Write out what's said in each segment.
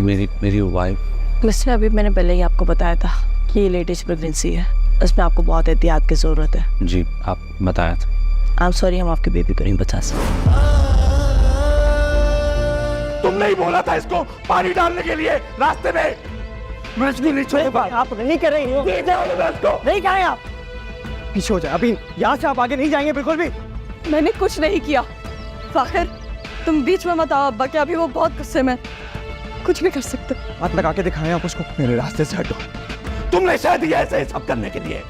मेरी wife. Mister, अभी मैंने पहले ही आपको बताया था कि ये लेटेस्ट प्रेगनेंसी है, इसमें आपको बहुत एहतियात की ज़रूरत है। जी, आप बताया था। आई एम सॉरी, हम आपके बेबी को नहीं बचा सकते। तुमने ही बोला था इसको पानी डालने के लिए रास्ते में। मछली नहीं छोड़ेगा। आप नहीं कर रहे हो, नहीं करें आप। पीछे हो जाए अभी, यहाँ से आप आगे नहीं जाएंगे बिल्कुल भी। मैंने कुछ नहीं किया। फाखिर, तुम बीच में मत आओ अब्बा के, अभी वो बहुत गुस्से में, कुछ भी कर सकते। हाथ लगा के दिखाएं आप उसको। मेरे रास्ते से हटो। तुमने शायद दिया ऐसे सब करने के लिए।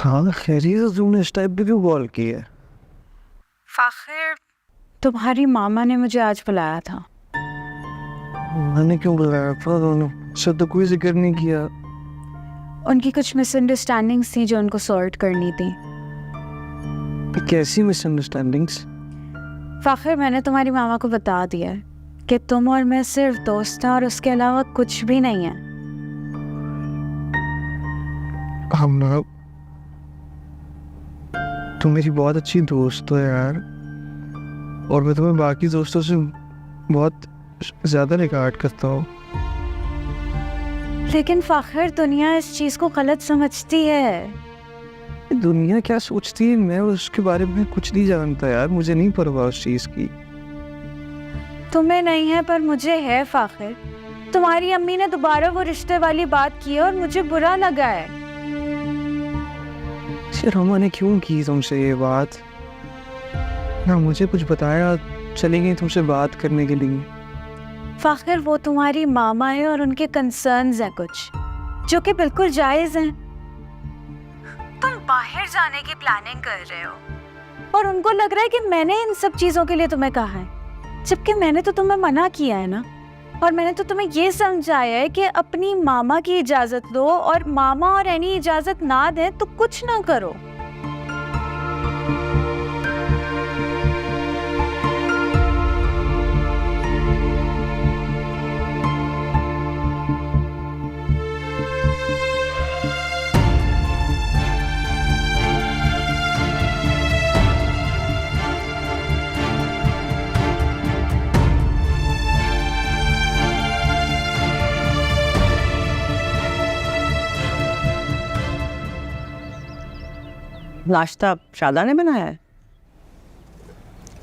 हाँ खैरियत, तुमने इस टाइप पे क्यों कॉल की है? फाखिर, तुम्हारी मामा ने मुझे आज बुलाया था। मैंने क्यों बुलाया था? उन्होंने सब तो कोई जिक्र नहीं किया। उनकी कुछ मिसअंडरस्टैंडिंग्स थी जो उनको सॉर्ट करनी थी। कैसी मिसअंडरस्टैंडिंग्स? फाखिर, मैंने तुम्हारी मामा को बता दिया है कि तुम और मैं सिर्फ दोस्त हैं और उसके अलावा कुछ भी नहीं है। हम ना, तुम मेरी बहुत अच्छी दोस्त हो यार, और मैं तुम्हें बाकी दोस्तों से बहुत ज़्यादा रिगार्ड करता हूँ। लेकिन फाखिर, दुनिया इस चीज़ को गलत समझती है। दुनिया क्या सोचती है, मैं उसके बारे में कुछ नहीं जानता यार, मुझे नहीं परवाह उस चीज़ की। तुम्हें नहीं है पर मुझे है फाखिर। तुम्हारी अम्मी ने दोबारा वो रिश्ते वाली बात की है और मुझे बुरा लगा है। रमा ने क्यों की तुमसे ये बात? ना मुझे कुछ बताया, चली गई तुमसे बात करने के लिए। फाखिर, वो तुम्हारी मामा है और उनके कंसर्न्स हैं कुछ जो कि बिल्कुल जायज हैं। तुम बाहर जाने की प्लानिंग कर रहे हो और उनको लग रहा है कि मैंने इन सब चीजों के लिए तुम्हें कहा है, जबकि मैंने तो तुम्हें मना किया है ना। और मैंने तो तुम्हें ये समझाया है कि अपनी मामा की इजाजत लो, और मामा और एनी इजाजत ना दें तो कुछ ना करो। नाश्ता शादा ने बनाया है?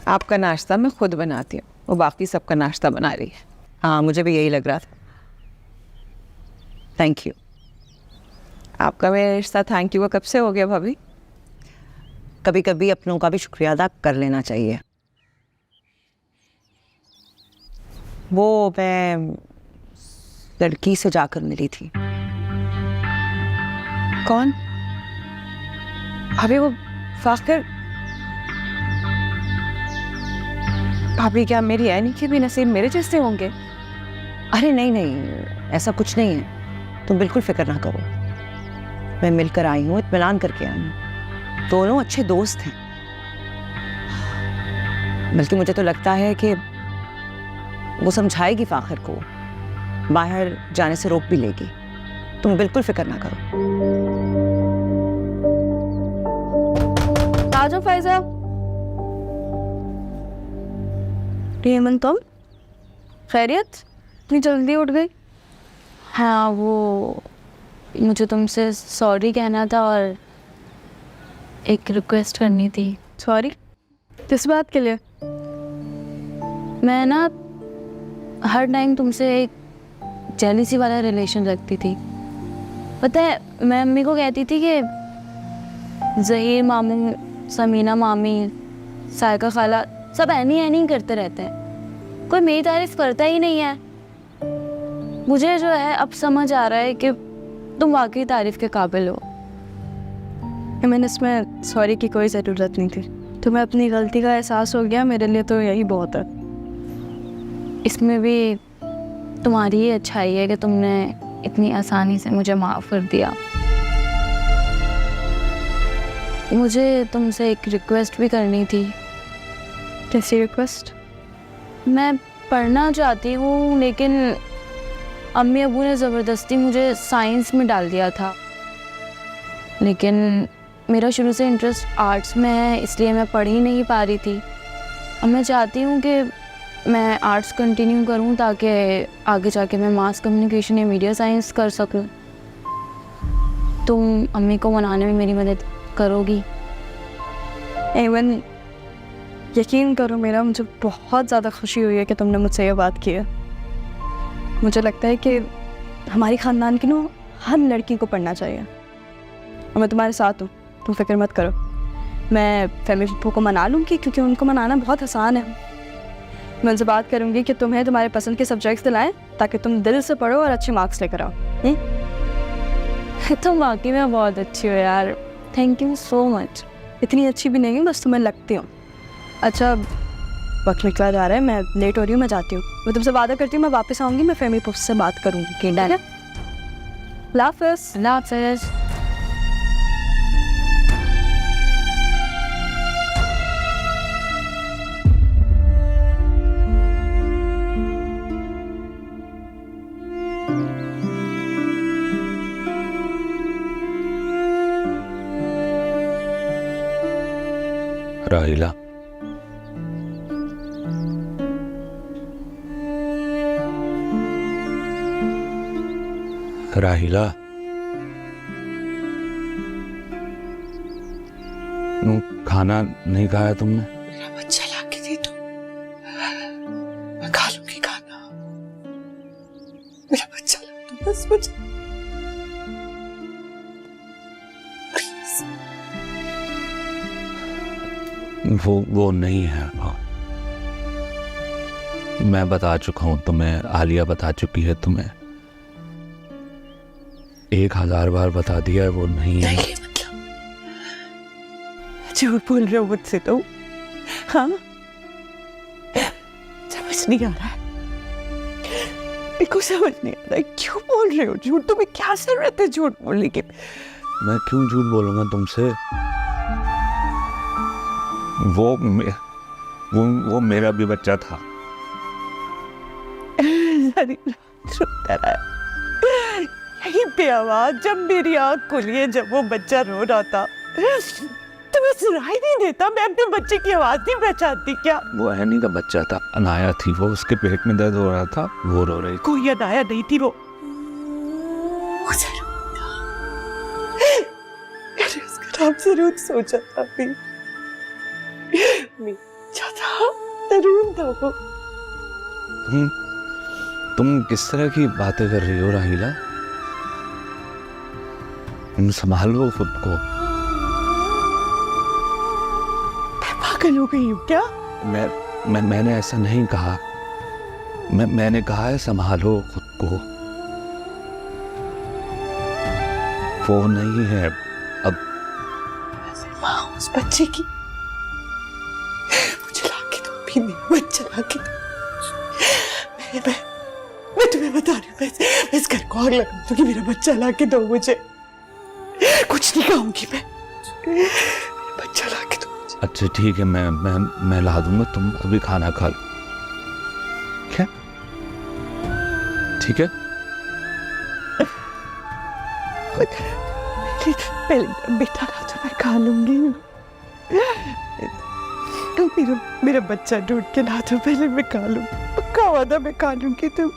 आपका नाश्ता मैं खुद बनाती हूँ, वो बाकी सबका नाश्ता बना रही है। हाँ, मुझे भी यही लग रहा था। Thank you. आपका मेरा रिश्ता थैंक यू का कब से हो गया भाभी? कभी कभी अपनों का भी शुक्रिया अदा कर लेना चाहिए। वो मैं लड़की से जाकर मिली थी। कौन? भाभी वो फाखिर। भाभी, क्या मेरी ऐनी के भी नसीब मेरे जैसे होंगे? अरे नहीं नहीं, ऐसा कुछ नहीं है, तुम बिल्कुल फिक्र ना करो। मैं मिलकर आई हूँ, इत्मीनान करके आई हूँ। दोनों अच्छे दोस्त हैं, बल्कि मुझे तो लगता है कि वो समझाएगी फाखिर को, बाहर जाने से रोक भी लेगी। तुम बिल्कुल फिक्र ना करो। आजो फैजा। हेमन, तुम खैरियत? इतनी जल्दी उठ गई? हाँ, वो मुझे तुमसे सॉरी कहना था और एक रिक्वेस्ट करनी थी। सॉरी? किस बात के लिए? मैं ना हर टाइम तुमसे एक जेलिसी वाला रिलेशन रखती थी। पता है, मैं अम्मी को कहती थी कि ज़हीर मामू, समीना मामी, सायका खाला सब ऐनी ऐनी करते रहते हैं, कोई मेरी तारीफ करता ही नहीं है। मुझे जो है अब समझ आ रहा है कि तुम वाकई तारीफ के काबिल हो। मैंने इसमें सॉरी की कोई ज़रूरत नहीं थी। तुम्हें अपनी गलती का एहसास हो गया, मेरे लिए तो यही बहुत है। इसमें भी तुम्हारी ही अच्छाई है कि तुमने इतनी आसानी से मुझे माफ़ कर दिया। मुझे तुमसे एक रिक्वेस्ट भी करनी थी। कैसी रिक्वेस्ट? मैं पढ़ना चाहती हूँ लेकिन अम्मी अबू ने ज़बरदस्ती मुझे साइंस में डाल दिया था, लेकिन मेरा शुरू से इंटरेस्ट आर्ट्स में है, इसलिए मैं पढ़ ही नहीं पा रही थी। अब मैं चाहती हूँ कि मैं आर्ट्स कंटिन्यू करूँ ताकि आगे जाके मैं मास कम्युनिकेशन या मीडिया साइंस कर सकूँ। तुम अम्मी को मनाने में मेरी मदद करोगी? एवन यकीन करो मेरा, मुझे बहुत ज़्यादा खुशी हुई है कि तुमने मुझसे ये बात की है। मुझे लगता है कि हमारी ख़ानदान की ना हर लड़की को पढ़ना चाहिए, और मैं तुम्हारे साथ हूँ, तुम फिक्र मत करो। मैं फैमिली पप्पू को मना लूँगी क्योंकि उनको मनाना बहुत आसान है। मैं उनसे बात करूँगी कि तुम्हें तुम्हारे पसंद के सब्जेक्ट्स दिलाएं ताकि तुम दिल से पढ़ो और अच्छे मार्क्स लेकर आओ। तुम वाकई में बहुत अच्छी हो यार, थैंक यू सो मच। इतनी अच्छी भी नहीं हूँ, बस तुम्हें लगती हूँ। अच्छा, वक्त निकला जा रहा है, मैं लेट हो रही हूँ, मैं जाती हूँ। मैं तुमसे वादा करती हूँ मैं वापस आऊँगी, मैं फैमिली पप्पू से बात करूँगी। कि डन। अल्लाह हाफ़िज़। अल्लाह हाफ़िज़। राहिला, राहिला, खाना नहीं खाया तुमने? मेरा बच्चा ला के दे दो, मैं खा लूंगी खाना। मेरा बच्चा ला दो बस मुझे, प्लीज। वो नहीं है। मैं बता चुका हूं तुम्हें, आलिया बता चुकी है तुम्हें, 1000 बार बता दिया है, वो नहीं है। नहीं मतलब झूठ बोल रहे हो मुझसे तो? हाँ, समझ नहीं आ रहा है, मेरे को समझ नहीं आ रहा है, क्यों बोल रहे हो झूठ? तुम्हें क्या जरूरत है झूठ बोलने की? मैं क्यों झूठ बोलूंगा तुमसे? वो मेरा भी बच्चा था। यही पे आवाज जब मेरी आँख खुली है, जब वो बच्चा रो रहा था, तुम्हें सुनाई नहीं देता? मैं अपने बच्चे की आवाज नहीं पहचानती क्या? वो एनी का बच्चा था, अनाया थी वो, उसके पेट में दर्द हो रहा था, वो रो रही। कोई अनाया नहीं थी वो उसका नाम जरूर सोचा था तरुण था वो। तुम किस तरह की बातें कर रही हो राहिला? तुम संभालो खुद को। मैं पागल हो गई हूँ क्या? मैंने ऐसा नहीं कहा। मैंने कहा है संभालो खुद को। वो नहीं है अब। माँ उस बच्चे की, मुझे लाके दो, भी मेरा बच्चा लाके दो। मैं तुम्हें बता रही हूँ, मैं इस घर को आग लगा दूंगी। मेरा बच्चा लाके दो मुझे, कुछ नहीं कहूंगी मैं, मेरा बच्चा लाके दो मुझे। अच्छा ठीक है, मैं ला दूंगा, तुम अभी खाना खा लो। क्या? ठीक है? पहले बेटा ला तो मैं खा लूंगी। मेरा बच्चा ढूंढ के ला दो, पहले मैं खा लूं। पक्का वादा मैं खा लूंगी। तुम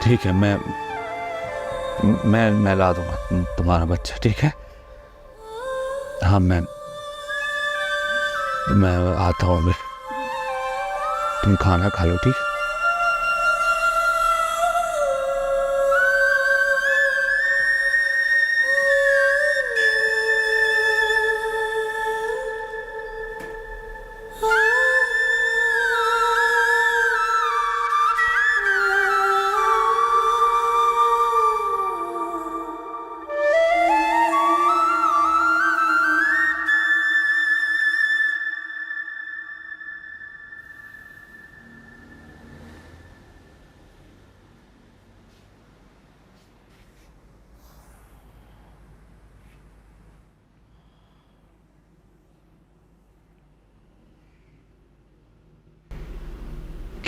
ठीक है, मैं ला दूंगा तुम्हारा बच्चा, ठीक है? हाँ, मैं आता हूँ अभी। तुम खाना खा लो, ठीक है?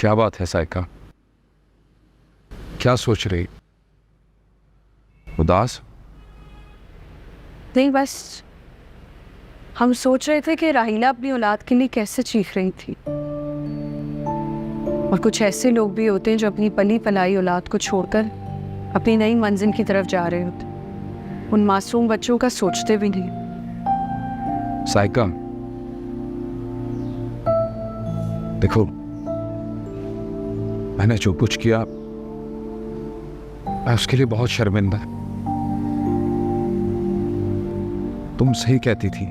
क्या बात है साइका? क्या सोच रही? उदास? नहीं, बस हम सोच रहे थे कि राहिला अपनी औलाद के लिए कैसे चीख रही थी। और कुछ ऐसे लोग भी होते हैं जो अपनी पली पलाई औलाद को छोड़कर अपनी नई मंजिल की तरफ जा रहे होते, उन मासूम बच्चों का सोचते भी नहीं। साइका, देखो, मैंने जो कुछ किया मैं उसके लिए बहुत शर्मिंदा। तुम सही कहती थी,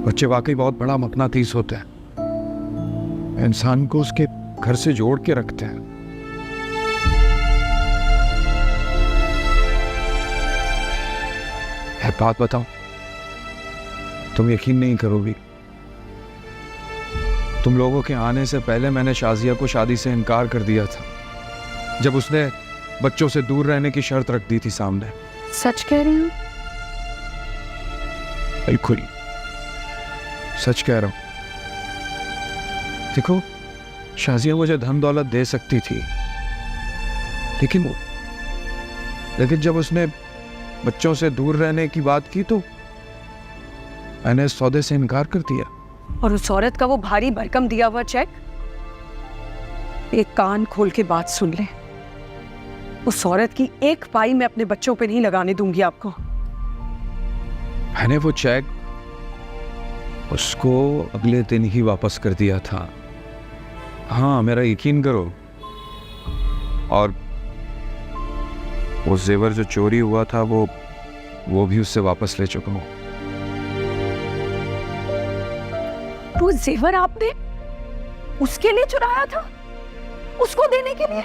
बच्चे वाकई बहुत बड़ा मकनातीस होते हैं, इंसान को उसके घर से जोड़ के रखते हैं। एक बात बताओ, तुम यकीन नहीं करोगी, तुम लोगों के आने से पहले मैंने शाजिया को शादी से इनकार कर दिया था, जब उसने बच्चों से दूर रहने की शर्त रख दी थी सामने। सच कह रही हूँ? बिल्कुल सच कह रहा हूं। देखो, शाजिया मुझे धन दौलत दे सकती थी, लेकिन जब उसने बच्चों से दूर रहने की बात की तो मैंने इस सौदे से इनकार कर दिया। और उस औरत का वो भारी भरकम दिया हुआ चेक, एक कान खोल के बात सुन ले, उस औरत की एक पाई मैं अपने बच्चों पे नहीं लगाने दूंगी आपको। मैंने वो चेक उसको अगले दिन ही वापस कर दिया था। हाँ, मेरा यकीन करो। और वो जेवर जो चोरी हुआ था वो भी उससे वापस ले चुका हूं। वो जेवर आपने उसके लिए चुराया था, उसको देने के लिए?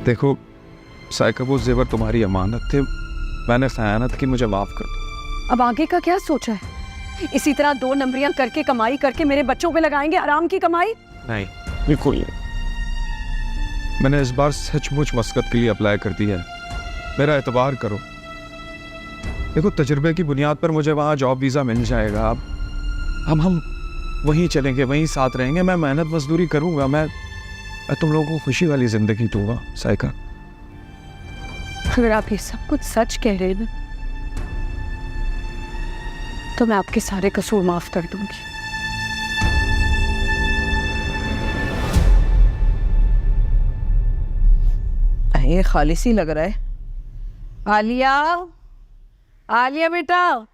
देखो साइका, वो जेवर तुम्हारी अमानत थे, मैंने खयानत की, मुझे माफ कर दो। अब आगे का क्या सोचा है? इसी तरह 2 नंबरियां करके कमाई करके मेरे बच्चों पे लगाएंगे आराम की कमाई? नहीं, बिल्कुल नहीं। मैंने इस बार सचमुच मस्कत के लिए अप्लाई कर दिया है, मेरा एतबार करो। देखो, तजुर्बे की बुनियाद पर मुझे वहाँ जॉब वीज़ा मिल जाएगा। अब हम वहीं चलेंगे, वहीं साथ रहेंगे, मैं मेहनत मजदूरी करूँगा, मैं तुम लोगों को खुशी वाली ज़िंदगी दूंगा। साइका, अगर आप ये सब कुछ सच कह रहे हैं तो मैं आपके सारे कसूर माफ कर दूंगी। ये खालिसी लग रहा है। आलिया, आलिया बेटा,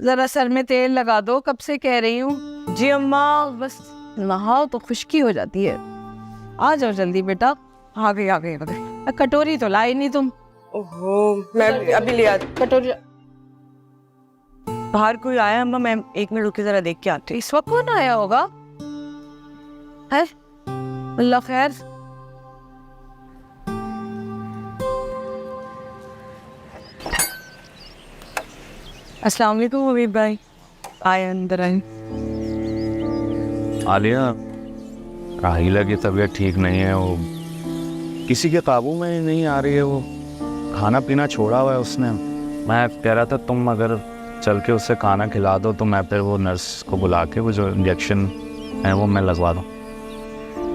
जरा सर में तेल लगा दो, कब से कह रही हूँ। जी अम्मा, बस नहाओ तो खुश्की हो जाती है। आ जाओ जल्दी बेटा। आ गई आ गई आ गई। कटोरी तो लाई नहीं तुम। ओहो, मैं अभी ले आती कटोरी। बाहर कोई आया अम्मा? मैं 1 मिनट रुक के जरा देख के आती। इस वक्त कौन आया होगा? है अल्लाह खैर। अस्सलाम वालेकुम हबीब भाई। आए, अंदर आए। आलिया, राहिला की तबीयत ठीक नहीं है, वो किसी के काबू में नहीं आ रही है, वो खाना पीना छोड़ा हुआ है उसने। मैं कह रहा था तुम अगर चल के उससे खाना खिला दो तो मैं फिर वो नर्स को बुला के वो जो इंजेक्शन है वो मैं लगवा दूँ।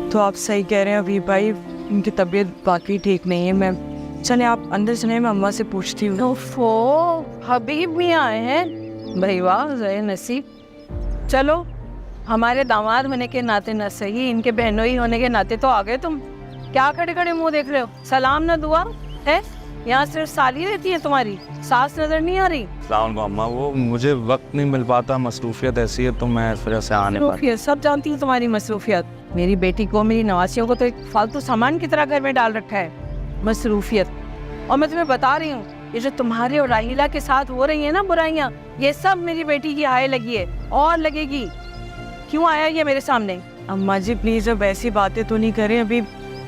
तो आप सही कह रहे हैं हबीब भाई, उनकी तबीयत बाकी ठीक नहीं है। मैं चले आप अंदर चले, मैं अम्मा से पूछती हूँ। ओफो, हबीब भी आए हैं भाई, वाह ज़े नसीब। चलो, हमारे दामाद होने के नाते न सही, इनके बहनोई होने के नाते तो आ गए तुम। क्या खड़े खड़े मुंह देख रहे हो? सलाम ना दुआ है? यहाँ सिर्फ साली रहती है तुम्हारी, सास नजर नहीं आ रही? अम्मा, वो मुझे वक्त नहीं मिल पाता, मसरूफियत ऐसी है तो मैं फिर से आने पर। सब जानती हूँ तुम्हारी मसरूफियत। मेरी बेटी को, मेरी नवासियों को तो एक फालतू सामान की तरह घर में डाल रखा है, मसरूफियत। और मैं तुम्हें बता रही हूँ, ये जो तुम्हारे और राहिला के साथ हो रही है ना बुराइयाँ, ये सब मेरी बेटी की आय लगी है और लगेगी। क्यों आया ये मेरे सामने? अम्मा जी प्लीज अब ऐसी बातें तो नहीं करें, अभी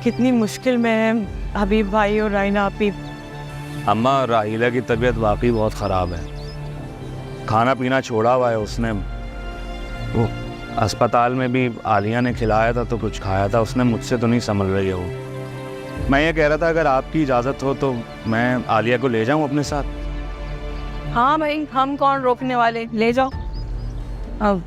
कितनी मुश्किल में है हबीब भाई और राइना आपी। अम्मा, राहिला की तबीयत वाकई बहुत ख़राब है, खाना पीना छोड़ा हुआ है उसने। वो अस्पताल में भी आलिया ने खिलाया था तो कुछ खाया था, उसने मुझसे तो नहीं संभल रही है वो। मैं ये कह रहा था अगर आपकी इजाज़त हो तो मैं आलिया को ले जाऊं अपने साथ। हाँ भाई, हम कौन रोकने वाले, ले जाओ। अब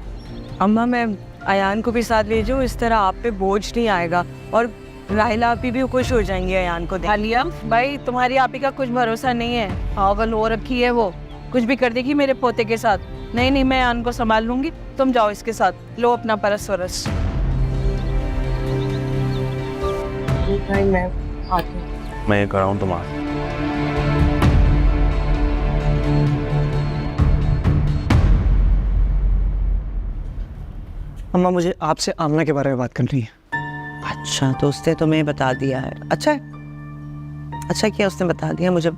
अम्मा मैं अयान को भी साथ ले जाऊँ, इस तरह आप पे बोझ नहीं आएगा और राहिला आपी भी खुश हो जाएंगे अयान को देख। आलिया भाई तुम्हारी आपी का कुछ भरोसा नहीं है, पागल हो रखी है वो, कुछ भी कर देगी मेरे पोते के साथ। नहीं नहीं मैं अयान को संभाल लूंगी, तुम जाओ इसके साथ, लो अपना परस वरस। मैं ये कर रहा हूँ तुम्हारा। अम्मा मुझे आपसे आमना के बारे में बात करनी है। अच्छा तो उसने तुम्हें बता दिया है, अच्छा है। अच्छा किया उसने बता दिया, मुझे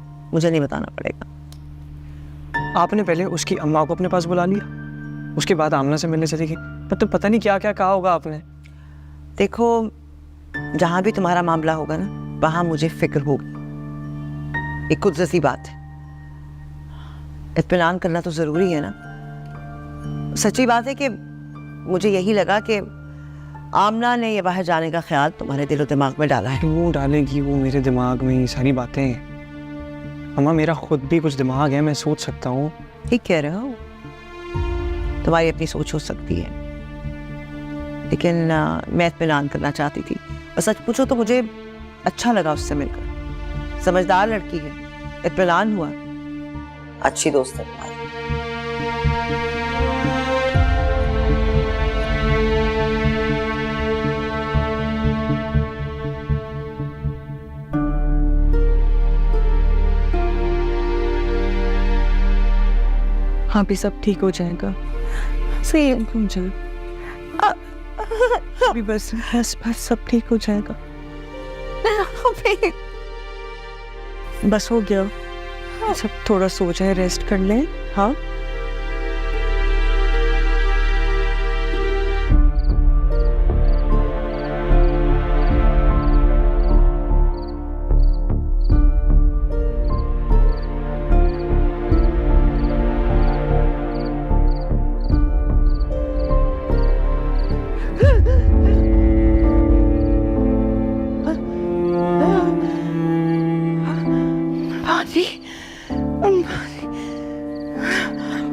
नहीं बताना पड़ेगा। आपने पहले उसकी अम्मा को अपने पास बुला लिया, उसके बाद आमना से मिलने चली गई। मतलब पता नहीं क्या क्या कहा होगा आपने। देखो जहाँ भी तुम्हारा मामला होगा ना, वहाँ मुझे फिक्र होगी। एक खुद जैसी बात है, इत्मीनान करना तो ज़रूरी है ना। सच्ची बात है कि मुझे यही लगा कि आमना ने ये बाहर जाने का ख्याल तुम्हारे दिलो दिमाग में डाला है। क्यों डालेगी वो मेरे दिमाग में ये सारी बातें? अम्मा मेरा खुद भी कुछ दिमाग है, मैं सोच सकता हूँ। ठीक कह रहे हो, तुम्हारी अपनी सोच हो सकती है, लेकिन मैं इत्मीनान करना चाहती थी। और सच पूछो तो मुझे अच्छा लगा उससे मिलकर, समझदार लड़की है, इत्मीनान हुआ, अच्छी दोस्त है तुम्हारी। हाँ भी सब ठीक हो जाएगा, सही हो जाएगा अभी, बस बस बस सब ठीक हो जाएगा। बस हो गया, सब थोड़ा सो जाए, रेस्ट कर लें। हाँ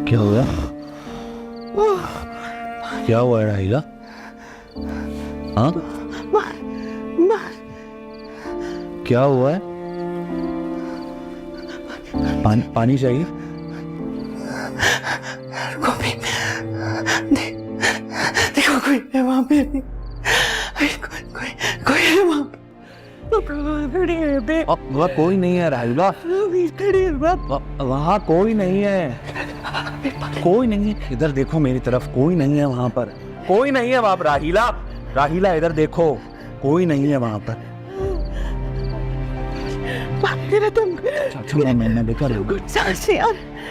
क्या हुआ? क्या हुआ है राहिला? हाँ क्या हुआ है? पानी चाहिए? देखो कोई है वहाँ पे, कोई है वहाँ पे। वहाँ कोई नहीं है राहिला, वहाँ कोई नहीं है, कोई नहीं है। इधर देखो मेरी तरफ, कोई नहीं है वहाँ पर, कोई नहीं है वहाँ पर। राहिला, राहिला इधर देखो, कोई नहीं है वहाँ पर। मैं देखा,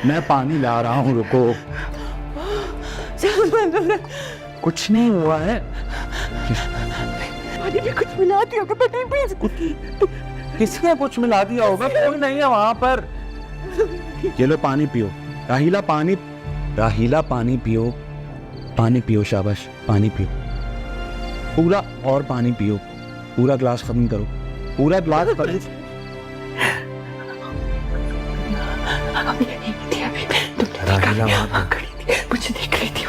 मैं पानी ला रहा हूँ, रुको। कुछ नहीं हुआ है, कुछ मिला दिया होगा, किसने कुछ मिला दिया होगा? कोई नहीं है वहां पर। ये लो पानी पियो राहिला, पानी पियो, पानी पियो, शाबाश, पानी पियो पूरा, और पानी पियो, पूरा ग्लास खत्म करो, पूरा ग्लास खत्म। राहिला वहां मुझे देख रही थी,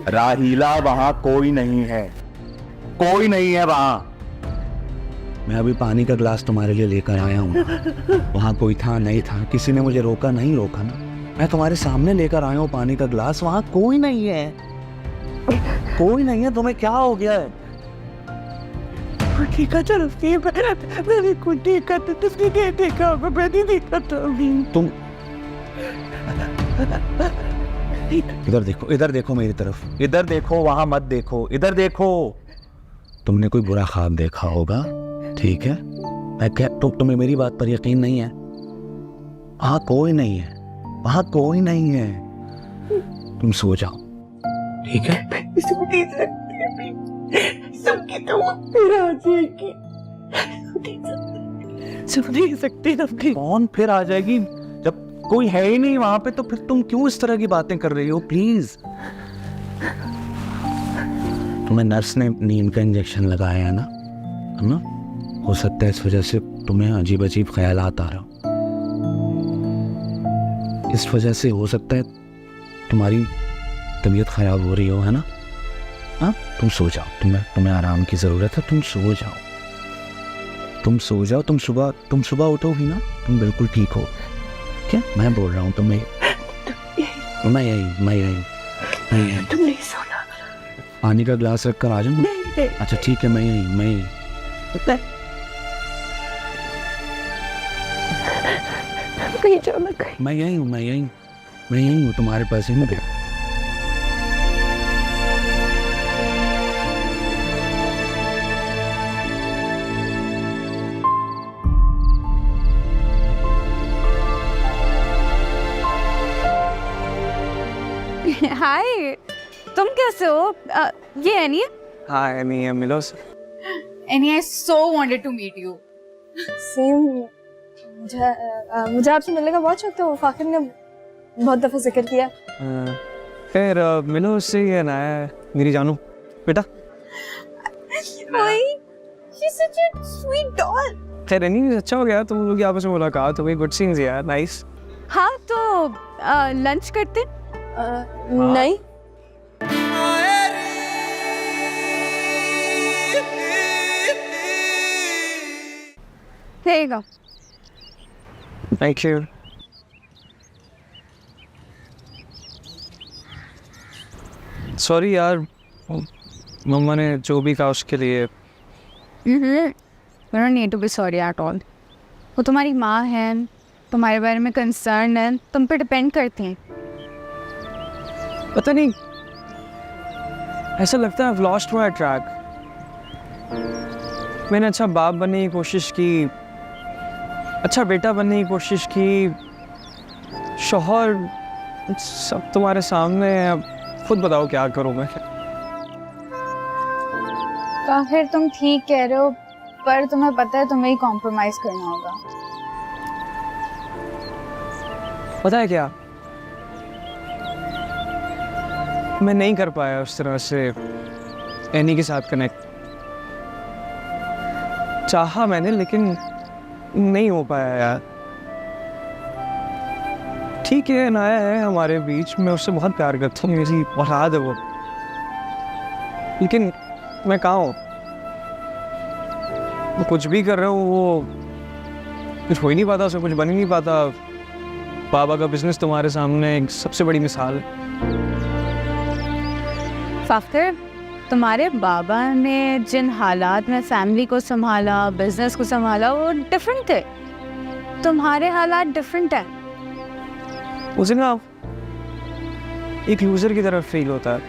राहिला वहां कोई नहीं है, कोई नहीं है वहां। मैं अभी पानी का ग्लास तुम्हारे लिए लेकर आया हूँ। वहां कोई था नहीं था, किसी ने मुझे रोका नहीं, रोका ना, मैं तुम्हारे सामने लेकर आया हूँ पानी का ग्लास। वहां कोई नहीं है, कोई नहीं है। तुम्हें क्या हो गया है? देखा चलो, मैंने कुछ देखा था, तुमने नहीं देखा होगा, मैंने देखा था। तुम इधर देखो, इधर देखो मेरी तरफ, इधर देखो, वहां मत देखो, इधर देखो। तुमने कोई बुरा ख्वाब देखा होगा, ठीक है? मैं क्या तुम्हें मेरी बात पर यकीन नहीं है? वहां कोई नहीं है, वहां कोई नहीं है, तुम सो जाओ, ठीक है? नहीं सकती, कौन फिर आ जाएगी जब कोई है ही नहीं वहां पे? तो फिर तुम क्यों इस तरह की बातें कर रही हो? प्लीज, तुम्हें नर्स ने नींद का इंजेक्शन लगाया है ना? हो सकता है इस वजह से तुम्हें अजीब अजीब ख्यालात आ रहे हो, इस वजह से हो सकता है तुम्हारी तबीयत ख़राब हो रही हो, है ना? हाँ, तुम सो जाओ, तुम्हें आराम की ज़रूरत है, तुम सो जाओ, तुम सो जाओ। तुम सुबह उठोगी ना, तुम बिल्कुल ठीक हो। क्या मैं बोल रहा हूँ तुम्हें? मैं यही तुम नहीं सोना। पानी का ग्लास रख कर आ जाऊँ? अच्छा ठीक है, मैं यही कहीं जाओ ना कहीं। मैं यही हूँ तुम्हारे पास ही हूँ। हाय, तुम कैसे हो? ये एनी है? हाँ एनी, मिलो। Annie, I so wanted to meet you. Same. मुझे आपसे मिलने का बहुत शौक था। वो फाकिर ने बहुत दफ़ा जिक्र किया। फिर मिलो उससे, ये ना है मेरी जानू बेटा। She's such a sweet doll. खैर एनी, अच्छा हो गया तुम लोग आपस में मुलाकात हो गई। गुड सीन्स यार, नाइस। हाँ तो लंच करते? नहीं। There you go. Thank you. Sorry यार, मम्मा ने जो भी कहा उसके लिए। You don't need to be sorry at all. वो तुम्हारी माँ है, तुम्हारे बारे में कंसर्न है, तुम पे डिपेंड करती हैं। पता नहीं, ऐसा लगता है I've lost my track। मैंने अच्छा बाप बनने की कोशिश की, अच्छा बेटा बनने की कोशिश की, शौहर सब तुम्हारे सामने है। अब खुद बताओ क्या करूँ मैं? फिर तुम ठीक कह रहे हो, पर तुम्हें पता है तुम्हें ही कॉम्प्रोमाइज करना होगा। पता है क्या, मैं नहीं कर पाया उस तरह से एनी के साथ कनेक्ट। चाहा मैंने, लेकिन नहीं हो पाया यार। ठीक है, नया है हमारे बीच, मैं उससे बहुत प्यार करता हूँ, मेरी औलाद है वो, लेकिन मैं कहाँ हूँ? वो कुछ भी कर रहा हूँ, वो कुछ हो ही नहीं पाता, उसमें कुछ बन ही नहीं पाता। बाबा का बिजनेस तुम्हारे सामने एक सबसे बड़ी मिसाल है। फाखिर, तुम्हारे बाबा ने जिन हालात में फैमिली को संभाला, बिजनेस को संभाला, वो डिफरेंट थे। तुम्हारे हालात डिफरेंट हैं। उसे ना एक लूजर की तरह फील होता है,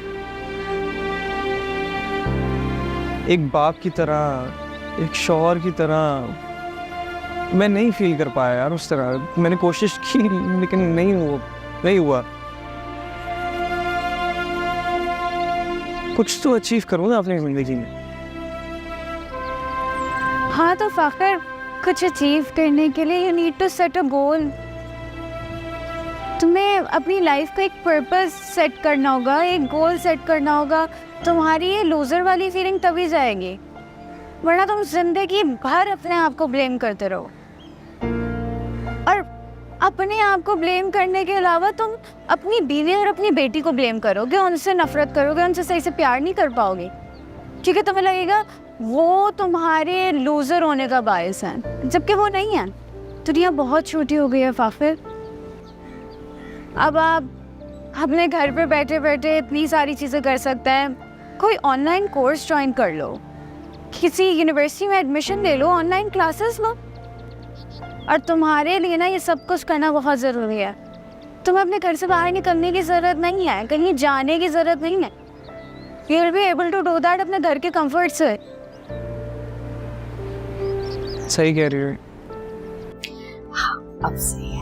एक बाप की तरह, एक शौहर की तरह। मैं नहीं फील कर पाया यार उस तरह। मैंने कोशिश की लेकिन नहीं हुआ। कुछ तो अचीव करूँ ना अपनी जिंदगी में। हाँ तो फाखिर, कुछ अचीव करने के लिए you need to set a goal. तुम्हें अपनी लाइफ का एक पर्पस सेट करना होगा, एक गोल सेट करना होगा। तुम्हारी ये लूजर वाली फीलिंग तभी जाएगी, वरना तुम जिंदगी भर अपने आप को ब्लेम करते रहो। और अपने आप को ब्लेम करने के अलावा तुम अपनी बीवी और अपनी बेटी को ब्लेम करोगे, उनसे नफरत करोगे, उनसे सही से प्यार नहीं कर पाओगे, क्योंकि तुम्हें लगेगा वो तुम्हारे लूजर होने का बायस है, जबकि वो नहीं है। दुनिया बहुत छोटी हो गई है फाखिर। अब आप अपने घर पे बैठे बैठे इतनी सारी चीज़ें कर सकते हैं। कोई ऑनलाइन कोर्स ज्वाइन कर लो, किसी यूनिवर्सिटी में एडमिशन ले लो, ऑनलाइन क्लासेस लो। और तुम्हारे लिए ना ये सब कुछ करना बहुत ज़रूरी है। तुम्हें अपने घर से बाहर निकलने की ज़रूरत नहीं है, कहीं जाने की ज़रूरत नहीं है। You will be able to do that अपने घर के कंफर्ट से। सही कह रही हो। अब सही है।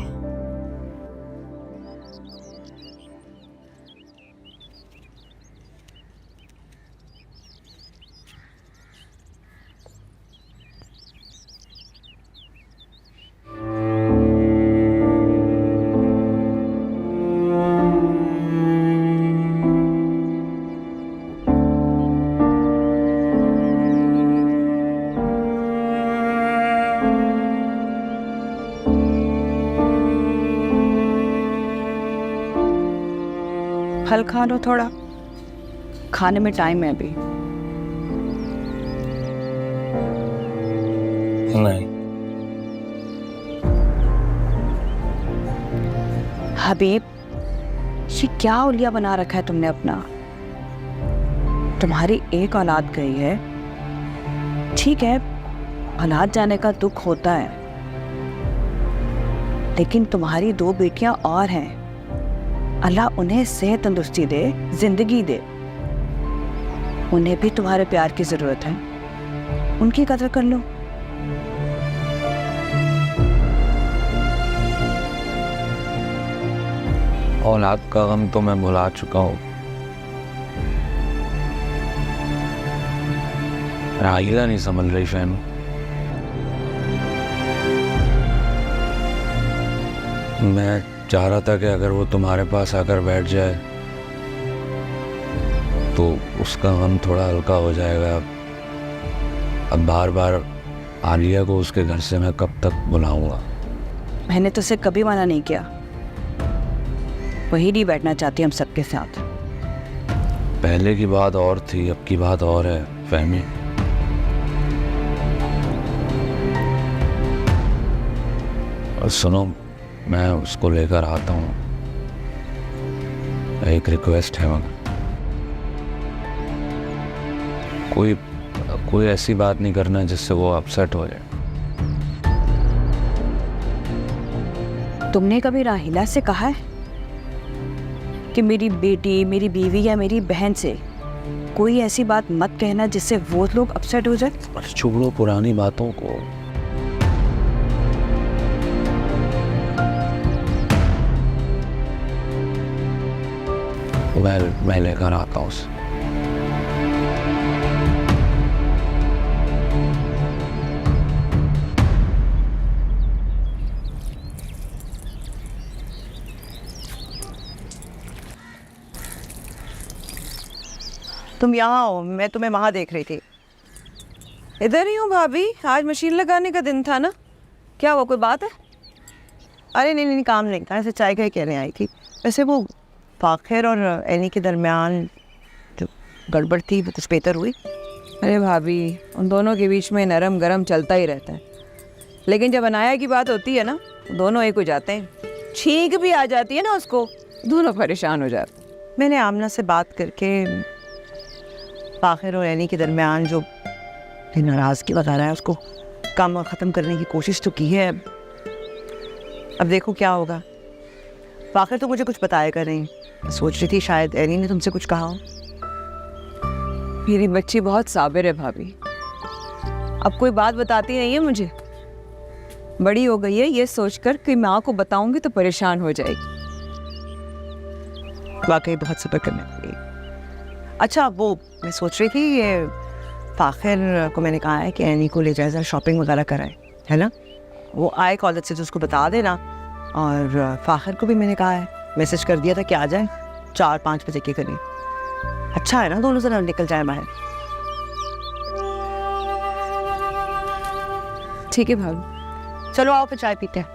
फल खा लो थोड़ा, खाने में टाइम है अभी। नहीं, हबीब, ये क्या उलिया बना रखा है तुमने अपना? तुम्हारी एक औलाद गई है, ठीक है, औलाद जाने का दुख होता है, लेकिन तुम्हारी 2 बेटियां और हैं। अल्लाह उन्हें सेहत तंदुरुस्ती दे, जिंदगी दे। उन्हें भी तुम्हारे प्यार की जरूरत है, उनकी कदर कर लो। औलाद का गम तो मैं भुला चुका हूँ। राहिला नहीं संभल रही फैन। मैं चाह रहा था कि अगर वो तुम्हारे पास आकर बैठ जाए तो उसका गम थोड़ा हल्का हो जाएगा। अब बार बार आलिया को उसके घर से मैं कब तक बुलाऊंगा? मैंने तो उसे कभी मना नहीं किया, वही नहीं बैठना चाहती हम सबके साथ। पहले की बात और थी, अब की बात और है फहमी। और सुनो, मैं उसको लेकर आता हूँ। एक रिक्वेस्ट है मगर कोई ऐसी बात नहीं करना जिससे वो अपसेट हो जाए। तुमने कभी राहिला से कहा है कि मेरी बेटी, मेरी बीवी या मेरी बहन से कोई ऐसी बात मत कहना जिससे वो लोग अपसेट हो जाए? छोड़ो पुरानी बातों को। मैं लेकर आता हूँ उसे। तुम यहाँ हो, मैं तुम्हें वहाँ देख रही थी। इधर ही हूँ भाभी, आज मशीन लगाने का दिन था ना, क्या हुआ, कोई बात है? अरे नहीं नहीं, काम नहीं था, ऐसे चाय का ही कहने आई थी। वैसे वो फाखिर और एनी के दरमियान जो गड़बड़ थी वो कुछ बेहतर हुई? अरे भाभी, उन दोनों के बीच में नरम गरम चलता ही रहता है, लेकिन जब अनाया की बात होती है ना, दोनों एक हो जाते हैं। छींक भी आ जाती है ना उसको, दोनों परेशान हो जाते हैं। मैंने आमना से बात करके फाखिर और एनी के दरमियान जो नाराज़गी वगैरह है उसको काम ख़त्म करने की कोशिश तो की है। अब देखो क्या होगा। फाखिर तो मुझे कुछ बताएगा नहीं, सोच रही थी शायद एनी ने तुमसे कुछ कहा हो। मेरी बच्ची बहुत साबिर है भाभी, अब कोई बात बताती नहीं है मुझे। बड़ी हो गई है ये सोचकर कि माँ को बताऊंगी तो परेशान हो जाएगी। वाकई बहुत सब्र करने वाली। अच्छा, वो मैं सोच रही थी ये फाखिर को मैंने कहा है कि एनी को ले जाए जरा शॉपिंग वगैरह कराए, है ना? वो आए कॉलेज से तो उसको बता देना। और फाखिर को भी मैंने कहा है, मैसेज कर दिया था कि आ जाए 4-5 बजे के करीब। अच्छा है ना, दोनों जरा निकल जाए बाहर। ठीक है भाभी, चलो आओ फिर चाय पीते हैं।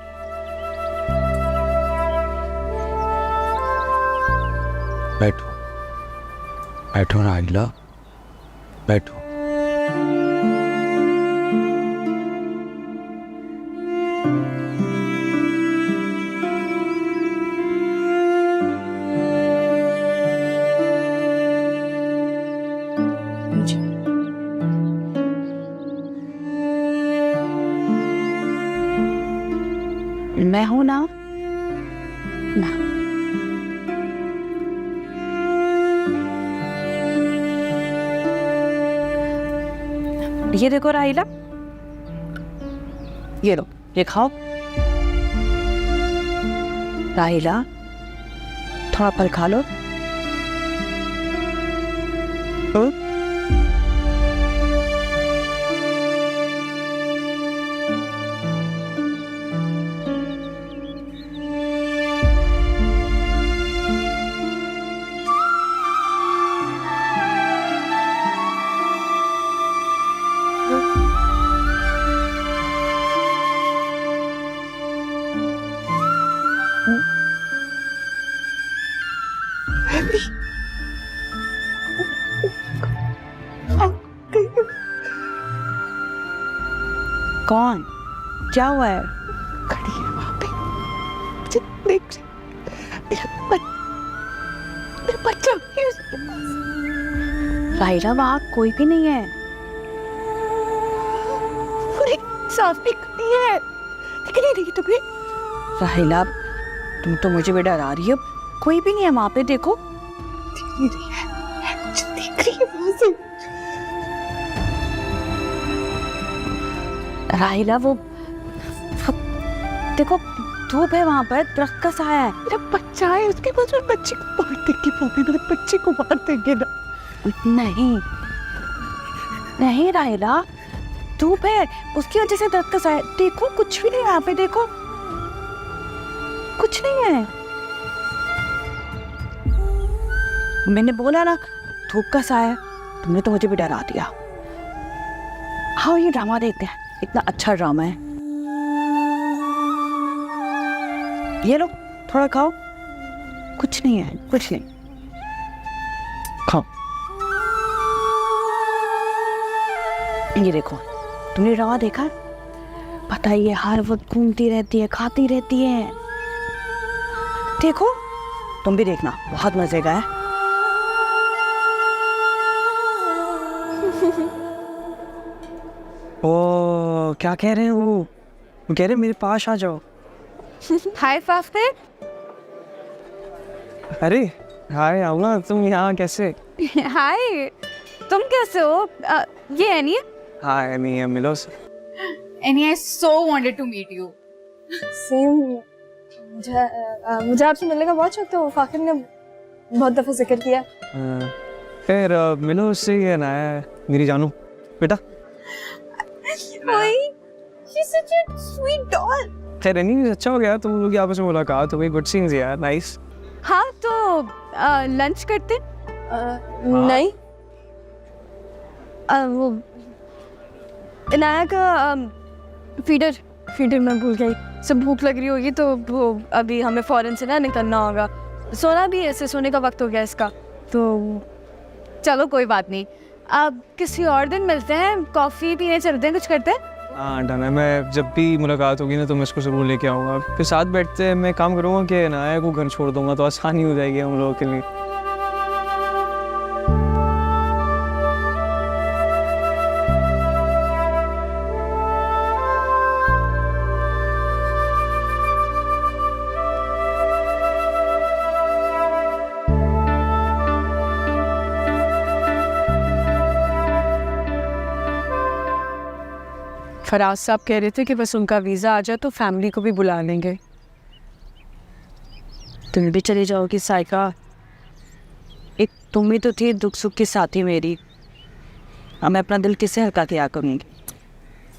बैठो बैठो राहिला, बैठो। मैं हूं ना। ये देखो राहिला, ये लो, ये खाओ। राहिला, थोड़ा फल खा लो। कौन? क्या हुआ है? खड़ी है वहां पे, मुझे देख रही। मेरा बच्चा है उसके पास। राहिला वहाँ कोई भी नहीं है। पूरी साफ भी खड़ी है, लेकिन ये नहीं तो भी। राहिला, तुम तो मुझे भी डरा रही हो। कोई भी नहीं है वहाँ पे, देखो। नहीं है, मुझे देख रही है वहां से। राहिला वो देखो, धूप है वहाँ पर, दरख्त का साया है। मेरा बच्चा है उसके पास, मेरे बच्चे को मार देंगे भाभी, मेरे बच्चे को मार देंगे ना। नहीं नहीं राहिला, धूप है, उसकी वजह से दरख्त का साया। देखो कुछ भी नहीं है यहाँ पे, देखो कुछ नहीं है। मैंने बोला ना, धूप का साया। तुमने तो मुझे भी डरा दिया। हाँ, ये ड्रामा देखते हैं, इतना अच्छा ड्रामा है। ये लो, थोड़ा खाओ। कुछ नहीं है, कुछ नहीं। खाओ। ये देखो, तुमने ड्रामा देखा? पता है, ये हर वक्त घूमती रहती है, खाती रहती है। देखो, तुम भी देखना, बहुत मजे का है। ओ, क्या कह रहे हैं वो कह रहे हैं मेरे पास आ जाओ। हाय फाफिर। अरे हाय, आऊँगा। तुम यहाँ कैसे? हाय, तुम कैसे हो? ये एनी है? हाय, नहीं मिलो। Annie, I so wanted to meet you. Same. मुझे आपसे मिलने का बहुत शौक था। फाकिर ने बहुत दफ़ा जिक्र किया। फिर मिलो उससे। ये ना है मेरी जानू बेटा। She's such a sweet doll. खैर नहीं, अच्छा हो गया तुम लोग आपस में मुलाकात हो गई। गुड सीन्स यार, नाइस। हाँ तो लंच करते? नहीं, वो इनाया का फीडर मैं भूल गई। सब भूख लग रही होगी तो वो अभी हमें फौरन से ना निकलना होगा। सोना भी ऐसे, सोने का वक्त हो गया इसका। तो चलो कोई बात नहीं, अब किसी और दिन मिलते हैं, कॉफ़ी पीने चलते हैं, कुछ करते हैं। हाँ डन है। मैं जब भी मुलाकात होगी ना तो मैं इसको ज़रूर लेके आऊँगा। फिर साथ बैठते हैं। मैं काम करूँगा कि नाया को घर छोड़ दूँगा तो आसानी हो जाएगी हम लोगों के लिए। फराज साहब कह रहे थे कि बस उनका वीज़ा आ जाए तो फैमिली को भी बुला लेंगे। तुम भी चली जाओगी साइका? एक तुम ही तो थी दुख सुख की साथी मेरी। अब मैं अपना दिल किससे हल्का किया करूँगी?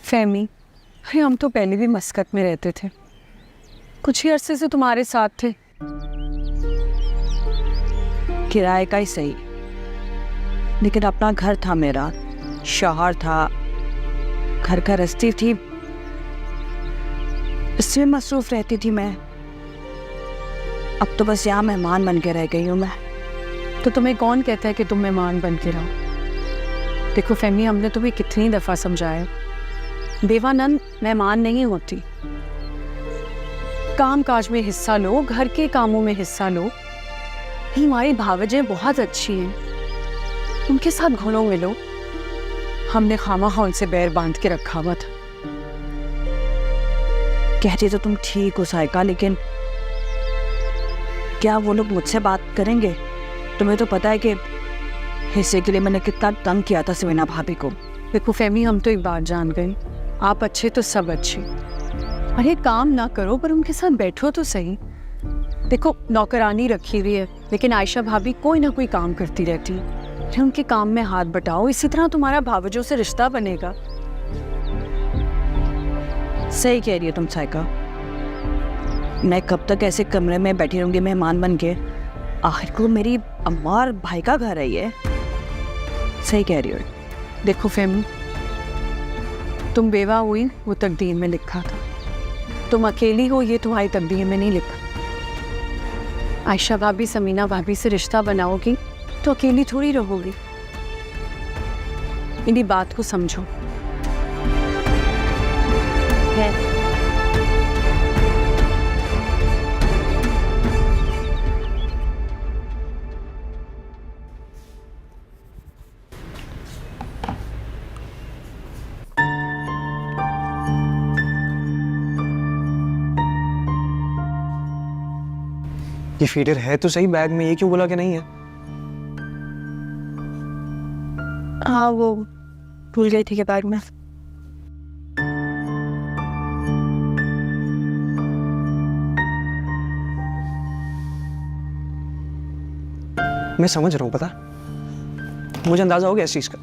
फहमी, अरे हम तो पहले भी मस्कत में रहते थे, कुछ ही अरसे से तुम्हारे साथ थे। किराए का ही सही, लेकिन अपना घर था मेरा, शौहर था, घर का रस्ती थी, इसमें मसरूफ रहती थी मैं। अब तो बस यहाँ मेहमान बन के रह गई हूँ मैं। तो तुम्हें कौन कहता है कि तुम मेहमान बन के रहो? देखो फहमी, हमने तुम्हें कितनी दफ़ा समझाया, बेवानंद मेहमान नहीं होती। काम काज में हिस्सा लो, घर के कामों में हिस्सा लो। हमारी भावजें बहुत अच्छी हैं, उनके साथ घुलो मिलो। हमने खामखा उनसे बैर बांध के रखा हुआ था। कहती तो तुम ठीक हो साइका, लेकिन क्या वो लोग मुझसे बात करेंगे? तुम्हें तो पता है कि हिस्से के लिए मैंने कितना तंग किया था समीना भाभी को। देखो फहमी, हम तो एक बात जान गए, आप अच्छे तो सब अच्छे। अरे काम ना करो पर उनके साथ बैठो तो सही। देखो नौकरानी रखी हुई है, लेकिन आयशा भाभी कोई ना कोई काम करती रहती है। उनके काम में हाथ बटाओ, इसी तरह तुम्हारा भावजों से रिश्ता बनेगा। सही कह रही हो तुम साइका। मैं कब तक ऐसे कमरे में बैठी रहूंगी मेहमान बन के? आखिर को मेरी अम्मा और भाई का घर है ये। सही कह रही हो। देखो फहमी, तुम बेवा हुई वो तकदीर में लिखा था, तुम अकेली हो ये तुम्हारी तकदीर में नहीं लिखा। आयशा भाभी समीना भाभी से रिश्ता बनाओगी तो अकेली थोड़ी रहोगी। मेरी बात को समझो। ये फीडर है तो सही बैग में, ये क्यों बोला कि नहीं है? हाँ वो भूल गई थी कि बैग में। मैं समझ रहा हूँ, पता मुझे अंदाजा हो गया इस चीज का।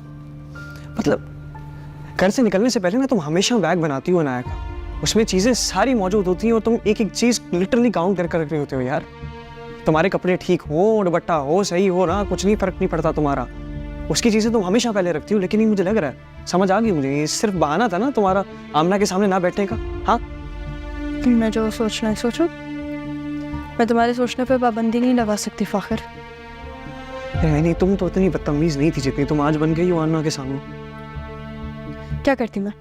मतलब घर से निकलने से पहले ना तुम हमेशा बैग बनाती हो अनाया का, उसमें चीजें सारी मौजूद होती हैं और तुम एक एक चीज लिटरली काउंट कर रहे होते हो यार। तुम्हारे कपड़े ठीक हो, दुपट्टा हो, सही हो ना, कुछ नहीं फर्क नहीं पड़ता तुम्हारा, उसकी चीजें तुम हमेशा पहले रखती हो। लेकिन ये मुझे लग रहा है, समझ आ गई मुझे, ये सिर्फ बहाना था ना तुम्हारा आमना के सामने ना बैठने का। हाँ मैं जो सोचना है सोचो, मैं तुम्हारे सोचने पे पाबंदी नहीं लगा सकती फाखिर। नहीं, तुम तो इतनी बदतमीज नहीं थी जितनी तुम आज बन गई हो आमना के सामने। क्या करती मैं?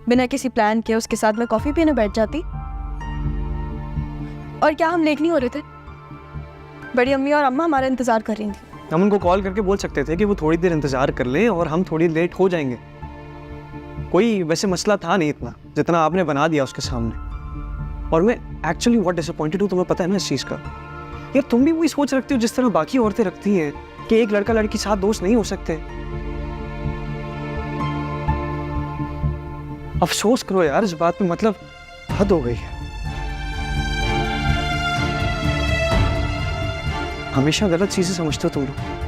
बिना किसी प्लान के उसके साथ मैं कॉफी पीने बैठ जाती। और क्या हम लेट नहीं हो रहे थे? बड़ी अम्मी और अम्मा हमारा इंतजार कर रही थी। हम उनको कॉल करके बोल सकते थे कि वो थोड़ी देर इंतजार कर लें और हम थोड़ी लेट हो जाएंगे। कोई वैसे मसला था नहीं इतना जितना आपने बना दिया उसके सामने। और मैं एक्चुअली बहुत डिसअपॉइंटेड हूँ, तुम्हें पता है ना इस चीज़ का। यार तुम भी वही सोच रखती हो जिस तरह बाकी औरतें रखती हैं कि एक लड़का लड़की साथ दोस्त नहीं हो सकते। अफसोस करो यार इस बात पे, मतलब हद हो गई है। हमेशा गलत चीजें समझते हो तुम लोग।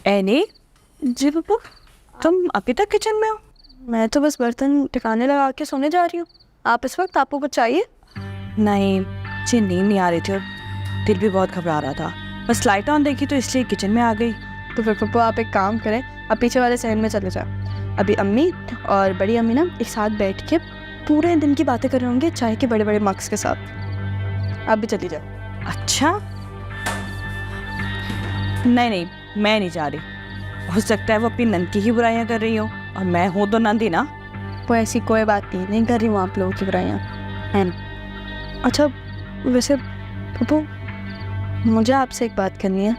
एनी, जी पप्पू, तुम अभी तक किचन में हो? मैं तो बस बर्तन टिकाने लगा के सोने जा रही हूँ। आप इस वक्त, आपको कुछ चाहिए? नहीं, मुझे नींद नहीं आ रही थी और दिल भी बहुत घबरा रहा था। बस लाइट ऑन देखी तो इसलिए किचन में आ गई। तो फिर पप्पू आप एक काम करें, आप पीछे वाले सहन में चले जाओ। अभी अम्मी और बड़ी अम्मी ना एक साथ बैठ के पूरे दिन की बातें कर रहे होंगे चाय के बड़े बड़े मग्स के साथ। आप भी चली जाओ। अच्छा, नहीं, मैं नहीं जा रही। हो सकता है वो अपनी नंद की ही बुराइयां कर रही हो और मैं हूँ तो नंद ही ना। वो ऐसी कोई बात नहीं कर रही हूँ आप लोगों की बुराइयाँ, है ना? अच्छा वैसे पप्पू, मुझे आपसे एक बात करनी है।